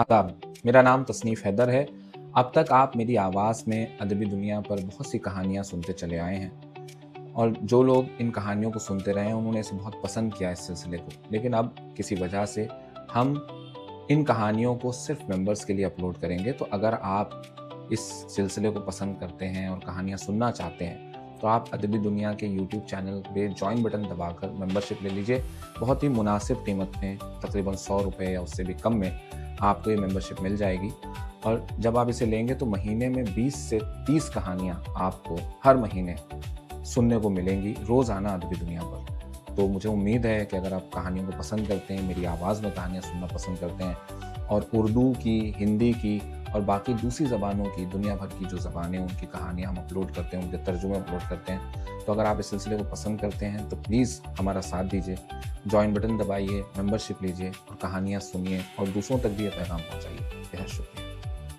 आदाब, मेरा नाम तसनीफ़ हैदर है। अब तक आप मेरी आवाज़ में अदबी दुनिया पर बहुत सी कहानियाँ सुनते चले आए हैं और जो लोग इन कहानियों को सुनते रहे हैं, उन्होंने इसे बहुत पसंद किया इस सिलसिले को। लेकिन अब किसी वजह से हम इन कहानियों को सिर्फ़ मेंबर्स के लिए अपलोड करेंगे। तो अगर आप इस सिलसिले को पसंद करते हैं और कहानियाँ सुनना चाहते हैं, तो आप अदबी दुनिया के यूट्यूब चैनल पे जॉइन बटन दबाकर मेंबरशिप ले लीजिए। बहुत ही मुनासिब कीमत में, तकरीबन ₹100 या उससे भी कम में आपको ये मेंबरशिप मिल जाएगी। और जब आप इसे लेंगे तो महीने में 20 से 30 कहानियाँ आपको हर महीने सुनने को मिलेंगी, रोज़ाना अदबी दुनिया पर। तो मुझे उम्मीद है कि अगर आप कहानियों को पसंद करते हैं, मेरी आवाज़ में कहानियाँ सुनना पसंद करते हैं और उर्दू की, हिंदी की और बाकी दूसरी ज़बानों की, दुनिया भर की जो ज़बानें उनकी कहानियाँ हम अपलोड करते हैं, उनके तर्जुमे अपलोड करते हैं। तो अगर आप इस सिलसिले को पसंद करते हैं तो प्लीज़ हमारा साथ दीजिए, जॉइन बटन दबाइए, मेंबरशिप लीजिए और कहानियाँ सुनिए और दूसरों तक भी ये पैगाम पहुँचाइए। बेहद शुक्रिया।